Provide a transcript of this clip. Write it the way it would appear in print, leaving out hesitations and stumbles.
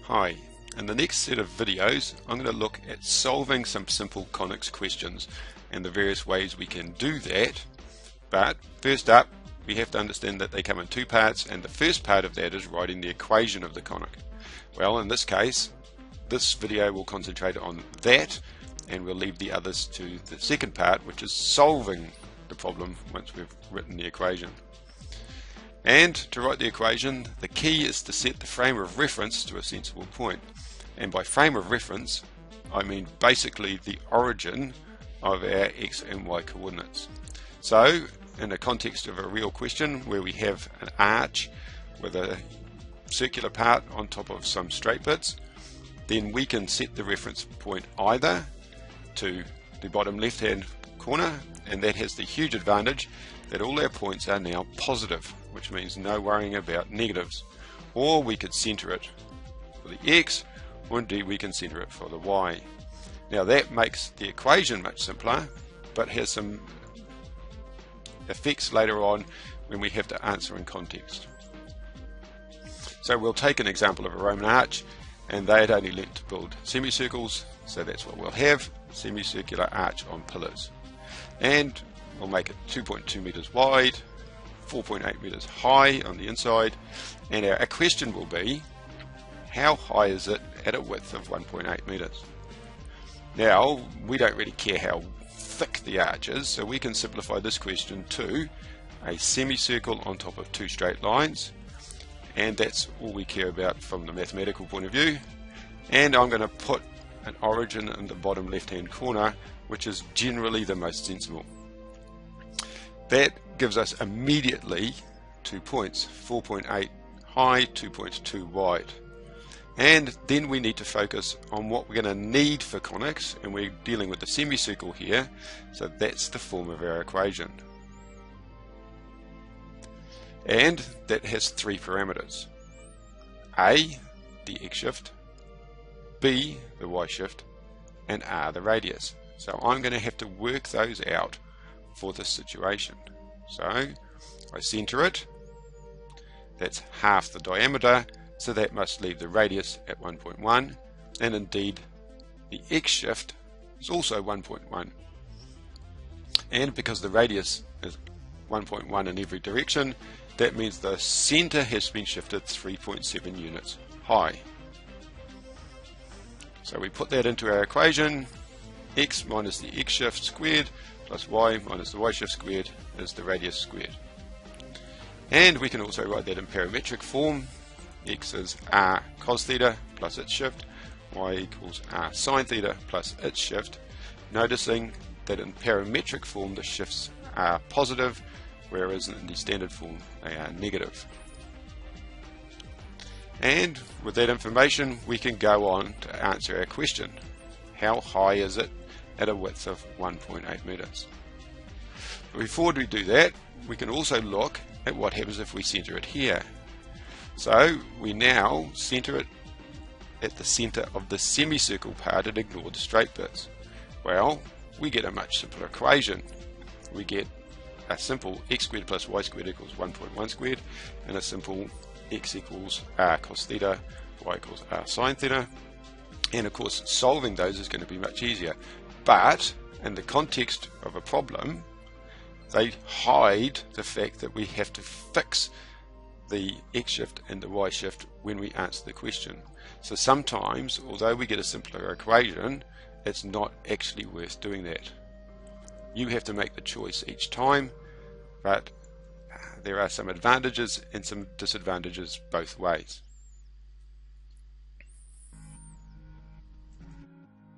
Hi, in the next set of videos I'm going to look at solving some simple conics questions and the various ways we can do that. But first up, we have to understand that they come in two parts, and the first part of that is writing the equation of the conic. Well, in this case, this video will concentrate on that, and we'll leave the others to the second part, which is solving the problem once we've written the equation. And to write the equation, the key is to set the frame of reference to a sensible point. And by frame of reference, I mean basically the origin of our x and y coordinates. So, in the context of a real question where we have an arch with a circular part on top of some straight bits, then we can set the reference point either to the bottom left hand corner, and that has the huge advantage that all our points are now positive, which means no worrying about negatives. Or we could center it for the x, or indeed we can center it for the y. Now that makes the equation much simpler, but has some effects later on when we have to answer in context. So we'll take an example of a Roman arch, and they had only learnt to build semicircles, so that's what we'll have, a semicircular arch on pillars. And we'll make it 2.2 meters wide, 4.8 meters high on the inside, and our question will be, how high is it at a width of 1.8 meters? Now, we don't really care how thick the arch is, so we can simplify this question to a semicircle on top of two straight lines, and that's all we care about from the mathematical point of view. And I'm going to put an origin in the bottom left hand corner, which is generally the most sensible. That gives us immediately 2 points, 4.8 high, 2.2 wide. And then we need to focus on what we're going to need for conics, and we're dealing with the semicircle here, so that's the form of our equation. And that has three parameters: A, the x shift, B, the y shift, and R, the radius. So I'm going to have to work those out for this situation. So I center it, that's half the diameter, so that must leave the radius at 1.1, and indeed the x shift is also 1.1. And because the radius is 1.1 in every direction, that means the center has been shifted 3.7 units high. So we put that into our equation. X minus the x shift squared plus y minus the y shift squared is the radius squared. And we can also write that in parametric form. X is r cos theta plus its shift, y equals r sin theta plus its shift, noticing that in parametric form the shifts are positive, whereas in the standard form they are negative. And with that information we can go on to answer our question: how high is it at a width of 1.8 meters? Before we do that, we can also look at what happens if we center it here. So we now center it at the center of the semicircle part and ignore the straight bits. Well, we get a much simpler equation. We get a simple x squared plus y squared equals 1.1 squared, and a simple x equals r cos theta, y equals r sin theta. And of course solving those is going to be much easier, but in the context of a problem they hide the fact that we have to fix the x shift and the y shift when we answer the question. So sometimes, although we get a simpler equation, it's not actually worth doing that. You have to make the choice each time, but there are some advantages and some disadvantages both ways.